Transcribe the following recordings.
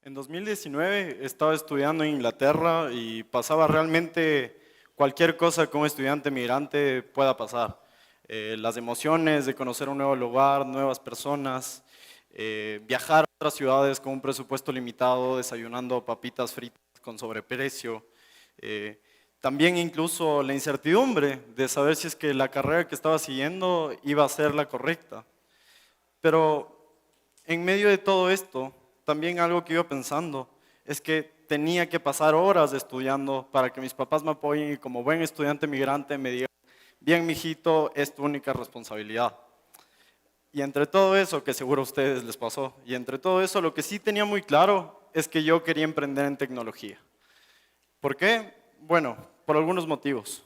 En 2019 estaba estudiando en Inglaterra y pasaba realmente cualquier cosa que un estudiante migrante pueda pasar. Las emociones de conocer un nuevo lugar, nuevas personas, viajar a otras ciudades con un presupuesto limitado, desayunando papitas fritas con sobreprecio. eh, También incluso la incertidumbre de saber si es que la carrera que estaba siguiendo iba a ser la correcta. Pero en medio de todo esto, también algo que iba pensando es que tenía que pasar horas estudiando para que mis papás me apoyen y como buen estudiante migrante me digan, bien, mijito, es tu única responsabilidad. Y entre todo eso, que seguro a ustedes les pasó, y entre todo eso, lo que sí tenía muy claro es que yo quería emprender en tecnología. ¿Por qué? Bueno, por algunos motivos.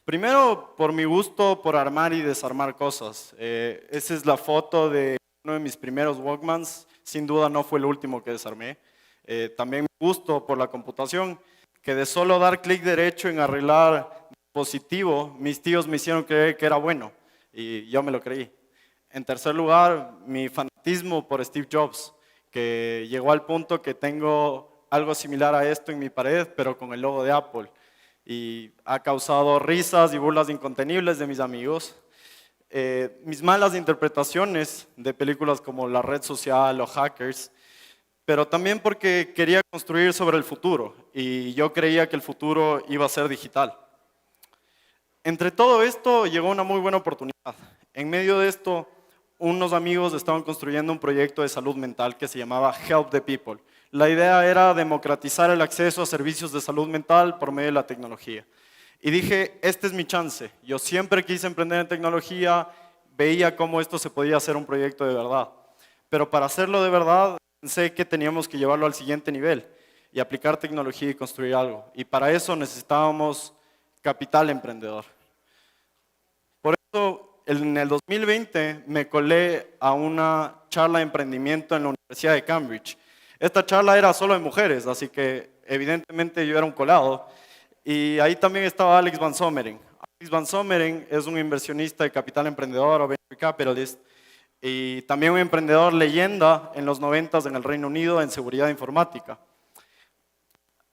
Primero, por mi gusto por armar y desarmar cosas. Esa es la foto de uno de mis primeros Walkmans. Sin duda no fue el último que desarmé. También mi gusto por la computación, que de solo dar clic derecho en arreglar dispositivo, mis tíos me hicieron creer que era bueno y yo me lo creí. En tercer lugar, mi fanatismo por Steve Jobs, que llegó al punto que tengo algo similar a esto en mi pared, pero con el logo de Apple y ha causado risas y burlas incontenibles de mis amigos. Mis malas interpretaciones de películas como La Red Social o Hackers, pero también porque quería construir sobre el futuro y yo creía que el futuro iba a ser digital. Entre todo esto llegó una muy buena oportunidad. En medio de esto, unos amigos estaban construyendo un proyecto de salud mental que se llamaba Help the People. La idea era democratizar el acceso a servicios de salud mental por medio de la tecnología. Y dije, este es mi chance. Yo siempre quise emprender en tecnología, veía cómo esto se podía hacer un proyecto de verdad. Pero para hacerlo de verdad, pensé que teníamos que llevarlo al siguiente nivel y aplicar tecnología y construir algo. Y para eso necesitábamos capital emprendedor. Por eso, en el 2020 me colé a una charla de emprendimiento en la Universidad de Cambridge. Esta charla era solo de mujeres, así que evidentemente yo era un colado. Y ahí también estaba Alex Van Sommeren. Alex Van Sommeren es un inversionista de capital emprendedor o venture capitalist y también un emprendedor leyenda en los 90 en el Reino Unido en seguridad informática.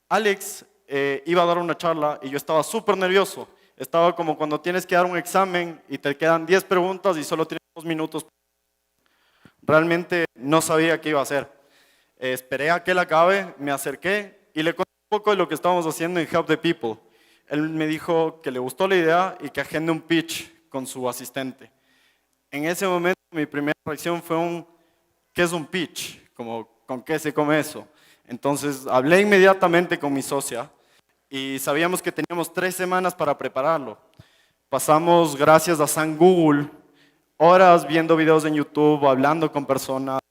Alex iba a dar una charla y yo estaba súper nervioso. Estaba como cuando tienes que dar un examen y te quedan 10 preguntas y solo tienes 2 minutos. Realmente no sabía qué iba a hacer. Esperé a que él acabe, me acerqué y le conté un poco de lo que estábamos haciendo en Help the People. Él me dijo que le gustó la idea y que agende un pitch con su asistente. En ese momento mi primera reacción fue ¿qué es un pitch? Como, ¿con qué se come eso? Entonces hablé inmediatamente con mi socia y sabíamos que teníamos 3 semanas para prepararlo. Pasamos, gracias a San Google, horas viendo videos en YouTube, hablando con personas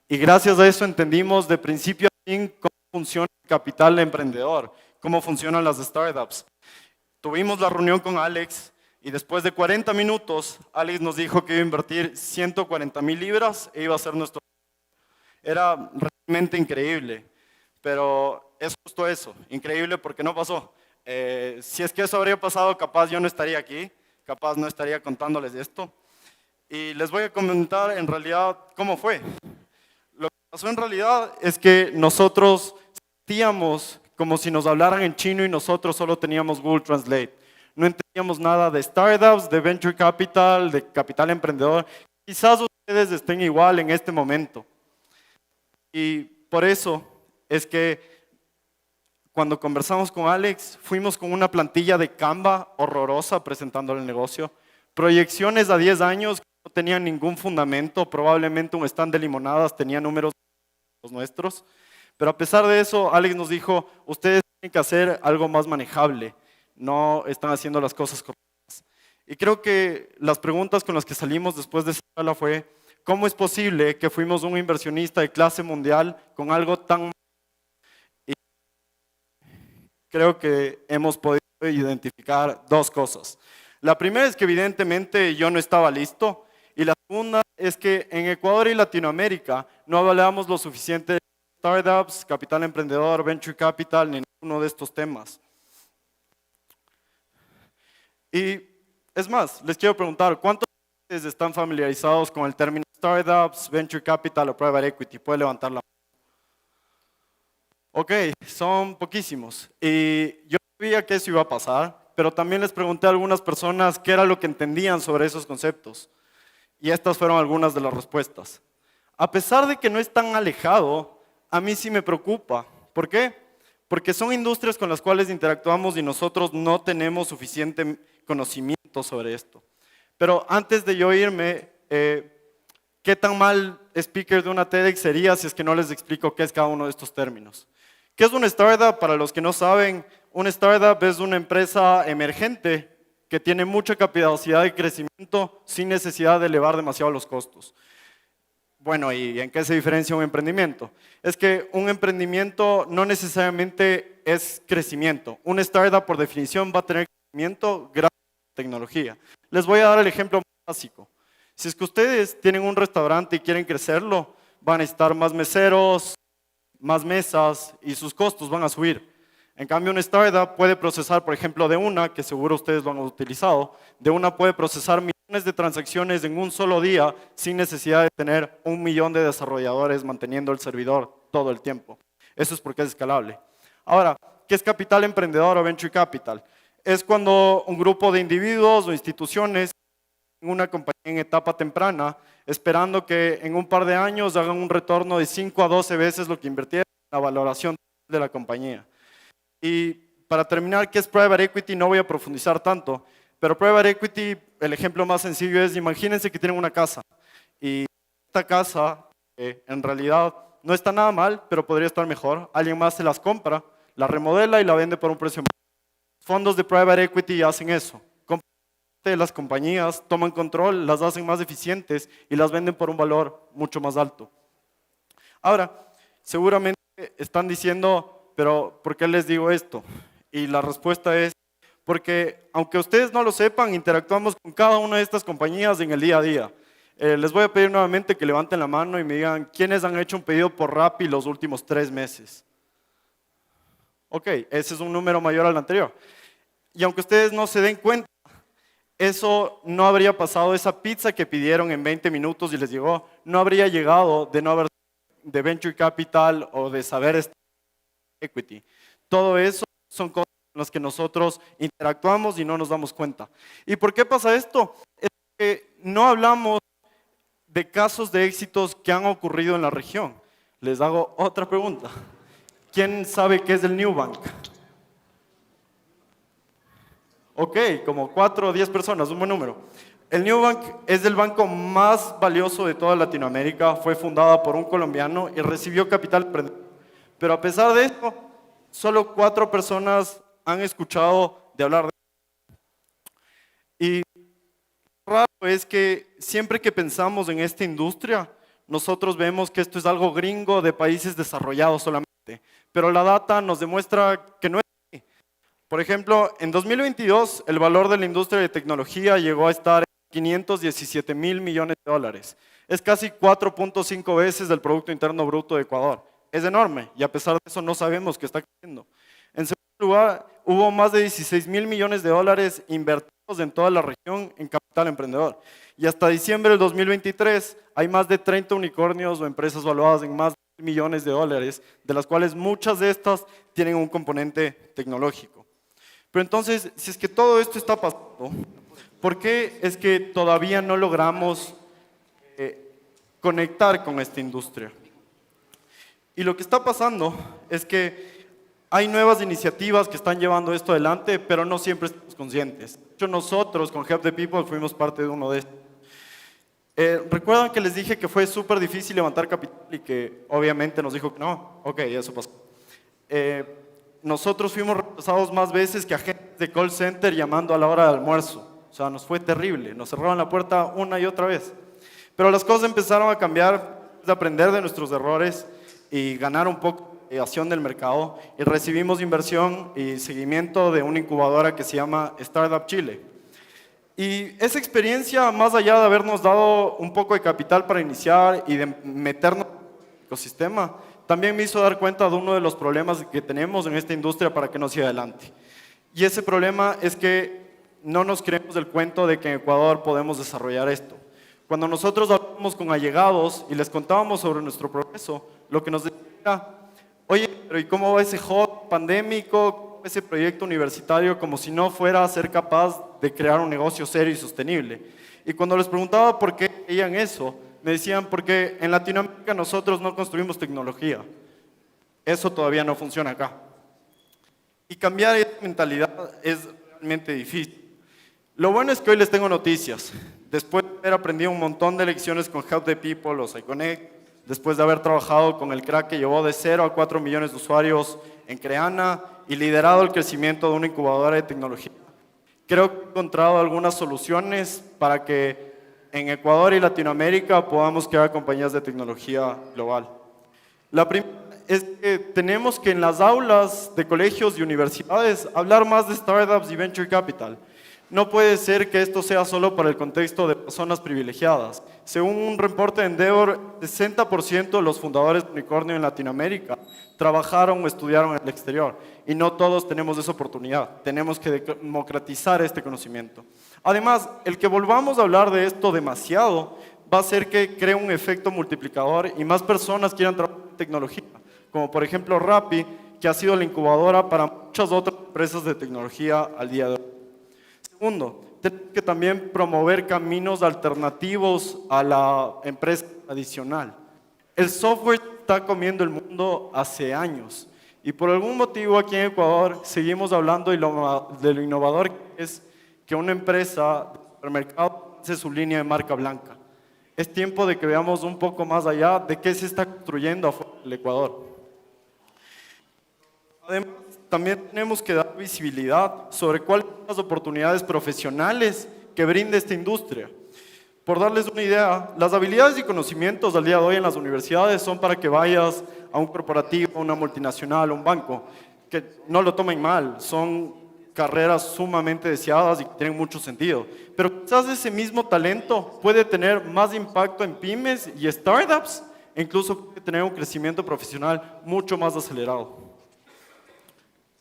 y gracias a eso entendimos de principio a fin cómo funciona el capital emprendedor, cómo funcionan las startups. Tuvimos la reunión con Alex y después de 40 minutos, Alex nos dijo que iba a invertir 140,000 libras e iba a ser nuestro. Era realmente increíble, pero es justo eso, increíble porque no pasó. Si es que eso habría pasado, capaz yo no estaría aquí, capaz no estaría contándoles esto. Y les voy a comentar en realidad cómo fue. Lo que pasó en realidad es que nosotros sentíamos como si nos hablaran en chino y nosotros solo teníamos Google Translate. No entendíamos nada de startups, de venture capital, de capital emprendedor. Quizás ustedes estén igual en este momento. Y por eso es que cuando conversamos con Alex, fuimos con una plantilla de Canva horrorosa presentándole el negocio. Proyecciones a 10 años que no tenían ningún fundamento, probablemente un stand de limonadas tenía números nuestros. Pero a pesar de eso, Alex nos dijo, ustedes tienen que hacer algo más manejable, no están haciendo las cosas correctas. Y creo que las preguntas con las que salimos después de esa charla fue, ¿cómo es posible que fuimos un inversionista de clase mundial con algo tan... Y creo que hemos podido identificar 2 cosas. La primera es que evidentemente yo no estaba listo y la segunda es que en Ecuador y Latinoamérica no hablábamos lo suficiente de startups, capital emprendedor, venture capital, ni ninguno de estos temas. Y es más, les quiero preguntar, ¿cuántos de ustedes están familiarizados con el término startups, venture capital o private equity? Puede levantar la mano. Ok, son poquísimos. Y yo sabía que eso iba a pasar, pero también les pregunté a algunas personas qué era lo que entendían sobre esos conceptos. Y estas fueron algunas de las respuestas. A pesar de que no es tan alejado, a mí sí me preocupa. ¿Por qué? Porque son industrias con las cuales interactuamos y nosotros no tenemos suficiente conocimiento sobre esto. Pero antes de yo irme, ¿qué tan mal speaker de una TEDx sería si es que no les explico qué es cada uno de estos términos? ¿Qué es una startup? Para los que no saben, una startup es una empresa emergente que tiene mucha capacidad de crecimiento sin necesidad de elevar demasiado los costos. Bueno, ¿y en qué se diferencia un emprendimiento? Es que un emprendimiento no necesariamente es crecimiento. Una startup, por definición, va a tener crecimiento gracias a la tecnología. Les voy a dar el ejemplo más básico. Si es que ustedes tienen un restaurante y quieren crecerlo, van a necesitar más meseros, más mesas y sus costos van a subir. En cambio, una startup puede procesar, por ejemplo, de una, que seguro ustedes lo han utilizado, de una puede procesar millones de transacciones en un solo día sin necesidad de tener 1 millón de desarrolladores manteniendo el servidor todo el tiempo. Eso es porque es escalable. Ahora, ¿qué es capital emprendedor o venture capital? Es cuando un grupo de individuos o instituciones en una compañía en etapa temprana, esperando que en un par de años hagan un retorno de 5 a 12 veces lo que invirtieron en la valoración de la compañía. Y para terminar, ¿qué es private equity? No voy a profundizar tanto, pero private equity, el ejemplo más sencillo es, imagínense que tienen una casa y esta casa en realidad no está nada mal, pero podría estar mejor. Alguien más se las compra, la remodela y la vende por un precio más. Fondos de private equity hacen eso. Las compañías toman control, las hacen más eficientes y las venden por un valor mucho más alto. Ahora, seguramente están diciendo, pero ¿por qué les digo esto? Y la respuesta es, porque aunque ustedes no lo sepan, interactuamos con cada una de estas compañías en el día a día. Les voy a pedir nuevamente que levanten la mano y me digan quiénes han hecho un pedido por Rappi los últimos 3 meses. Ok, ese es un número mayor al anterior. Y aunque ustedes no se den cuenta, eso no habría pasado, esa pizza que pidieron en 20 minutos y les llegó, no habría llegado de no haber de venture capital o de saber equity. Todo eso son cosas con las que nosotros interactuamos y no nos damos cuenta. ¿Y por qué pasa esto? Es que no hablamos de casos de éxitos que han ocurrido en la región. Les hago otra pregunta. ¿Quién sabe qué es el Nubank? Ok, como 4 o 10 personas, un buen número. El Nubank es el banco más valioso de toda Latinoamérica, fue fundada por un colombiano y recibió capital emprendedor. Pero a pesar de esto, solo 4 personas han escuchado de hablar de esto. Y lo raro es que siempre que pensamos en esta industria, nosotros vemos que esto es algo gringo de países desarrollados solamente. Pero la data nos demuestra que no es. Por ejemplo, en 2022 el valor de la industria de tecnología llegó a estar en 517 mil millones de dólares. Es casi 4.5 veces del Producto Interno Bruto de Ecuador. Es enorme y a pesar de eso no sabemos que está creciendo. En segundo lugar, hubo más de 16 mil millones de dólares invertidos en toda la región en capital emprendedor. Y hasta diciembre del 2023 hay más de 30 unicornios o empresas valuadas en más de millones de dólares, de las cuales muchas de estas tienen un componente tecnológico. Pero entonces, si es que todo esto está pasando, ¿por qué es que todavía no logramos conectar con esta industria? Y lo que está pasando es que hay nuevas iniciativas que están llevando esto adelante, pero no siempre estamos conscientes. De hecho, nosotros con Help the People fuimos parte de uno de estos. ¿Recuerdan que les dije que fue súper difícil levantar capital y que obviamente nos dijo que no? Ok, eso pasó. Nosotros fuimos rechazados más veces que agentes de call center llamando a la hora del almuerzo. O sea, nos fue terrible, nos cerraron la puerta una y otra vez. Pero las cosas empezaron a cambiar, de aprender de nuestros errores y ganar un poco de acción del mercado. Y recibimos inversión y seguimiento de una incubadora que se llama Startup Chile. Y esa experiencia, más allá de habernos dado un poco de capital para iniciar y de meternos en el ecosistema, también me hizo dar cuenta de uno de los problemas que tenemos en esta industria para que no siga adelante. Y ese problema es que no nos creemos el cuento de que en Ecuador podemos desarrollar esto. Cuando nosotros hablamos con allegados y les contábamos sobre nuestro progreso, lo que nos decían era, oye, pero ¿y cómo va ese hot pandémico, ese proyecto universitario, como si no fuera a ser capaz de crear un negocio serio y sostenible? Y cuando les preguntaba por qué veían eso, me decían, porque en Latinoamérica nosotros no construimos tecnología. Eso todavía no funciona acá. Y cambiar esa mentalidad es realmente difícil. Lo bueno es que hoy les tengo noticias. Después de haber aprendido un montón de lecciones con Help the People o PsyConnect, después de haber trabajado con el crack que llevó de 0 a 4 millones de usuarios en Creana y liderado el crecimiento de una incubadora de tecnología, creo que he encontrado algunas soluciones para que en Ecuador y Latinoamérica podamos crear compañías de tecnología global. La primera es que tenemos que en las aulas de colegios y universidades hablar más de startups y venture capital. No puede ser que esto sea solo para el contexto de personas privilegiadas. Según un reporte de Endeavor, 60% de los fundadores de unicornio en Latinoamérica trabajaron o estudiaron en el exterior. Y no todos tenemos esa oportunidad. Tenemos que democratizar este conocimiento. Además, el que volvamos a hablar de esto demasiado va a hacer que cree un efecto multiplicador y más personas quieran trabajar en tecnología. Como por ejemplo Rappi, que ha sido la incubadora para muchas otras empresas de tecnología al día de hoy. Segundo, tenemos que también promover caminos alternativos a la empresa tradicional. El software está comiendo el mundo hace años y por algún motivo aquí en Ecuador seguimos hablando de lo innovador que es que una empresa de supermercado lance su línea de marca blanca. Es tiempo de que veamos un poco más allá de qué se está construyendo afuera del Ecuador. Además, también tenemos que dar visibilidad sobre cuáles son las oportunidades profesionales que brinda esta industria. Por darles una idea, las habilidades y conocimientos al día de hoy en las universidades son para que vayas a un corporativo, a una multinacional, a un banco, que no lo tomen mal, son carreras sumamente deseadas y que tienen mucho sentido. Pero quizás ese mismo talento puede tener más impacto en pymes y startups e incluso puede tener un crecimiento profesional mucho más acelerado.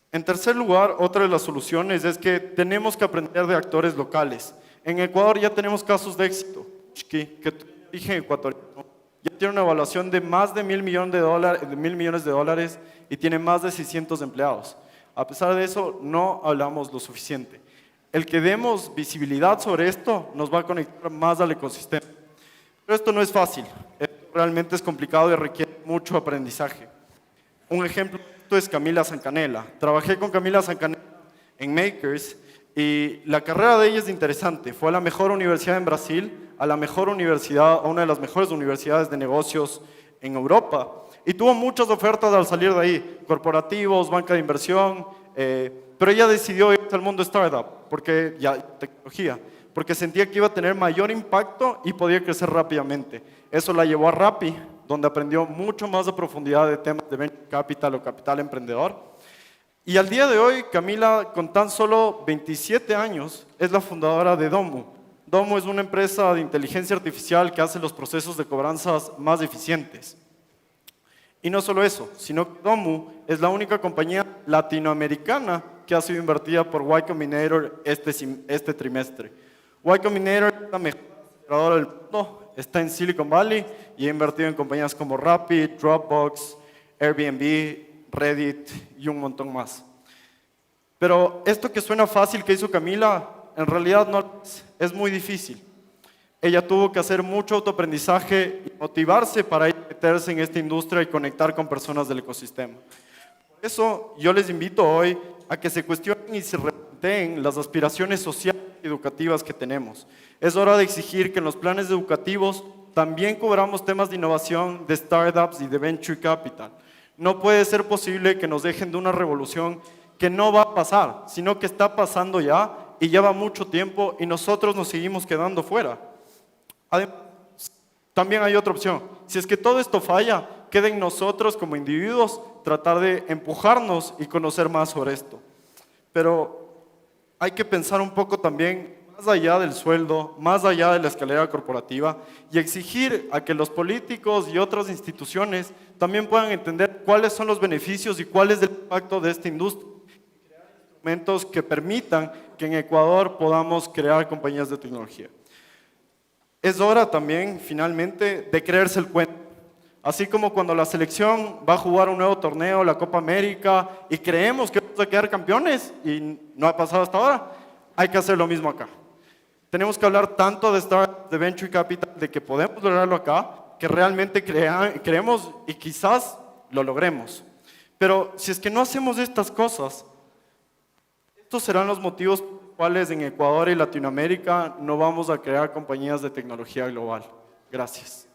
En tercer lugar, otra de las soluciones es que tenemos que aprender de actores locales. En Ecuador ya tenemos casos de éxito. Que dije ecuatoriano, ya tiene una evaluación de más de $1.000 millones de dólares y tiene más de 600 empleados. A pesar de eso, no hablamos lo suficiente. El que demos visibilidad sobre esto nos va a conectar más al ecosistema. Pero esto no es fácil. Esto realmente es complicado y requiere mucho aprendizaje. Un ejemplo es Camila Zancanela. Trabajé con Camila Zancanela en Makers y la carrera de ella es interesante. Fue a la mejor universidad en Brasil, a la mejor universidad, a una de las mejores universidades de negocios en Europa y tuvo muchas ofertas al salir de ahí, corporativos, banca de inversión, pero ella decidió irse al mundo startup, tecnología, porque sentía que iba a tener mayor impacto y podía crecer rápidamente. Eso la llevó a Rappi, donde aprendió mucho más a profundidad de temas de venture capital o capital emprendedor. Y al día de hoy, Camila, con tan solo 27 años, es la fundadora de Domo. Domo es una empresa de inteligencia artificial que hace los procesos de cobranzas más eficientes. Y no solo eso, sino que Domo es la única compañía latinoamericana que ha sido invertida por Y Combinator este trimestre. Y Combinator es la mejor aceleradora del mundo, está en Silicon Valley y ha invertido en compañías como Rappi, Dropbox, Airbnb, Reddit y un montón más. Pero esto que suena fácil que hizo Camila, en realidad no es muy difícil. Ella tuvo que hacer mucho autoaprendizaje y motivarse para meterse en esta industria y conectar con personas del ecosistema. Por eso yo les invito hoy a que se cuestionen y se replanteen las aspiraciones sociales y educativas que tenemos. Es hora de exigir que en los planes educativos también cubramos temas de innovación, de startups y de venture capital. No puede ser posible que nos dejen de una revolución que no va a pasar, sino que está pasando ya y lleva mucho tiempo y nosotros nos seguimos quedando fuera. Además, también hay otra opción. Si es que todo esto falla, queda en nosotros como individuos tratar de empujarnos y conocer más sobre esto. Pero hay que pensar un poco también más allá del sueldo, más allá de la escalera corporativa y exigir a que los políticos y otras instituciones también puedan entender cuáles son los beneficios y cuál es el impacto de esta industria y crear instrumentos que permitan que en Ecuador podamos crear compañías de tecnología. Es hora también, finalmente, de creerse el cuento. Así como cuando la selección va a jugar un nuevo torneo, la Copa América, y creemos que vamos a quedar campeones, y no ha pasado hasta ahora, hay que hacer lo mismo acá. Tenemos que hablar tanto de Start, de Venture Capital, de que podemos lograrlo acá, que realmente creemos y quizás lo logremos. Pero si es que no hacemos estas cosas, estos serán los motivos por los cuales en Ecuador y Latinoamérica no vamos a crear compañías de tecnología global. Gracias.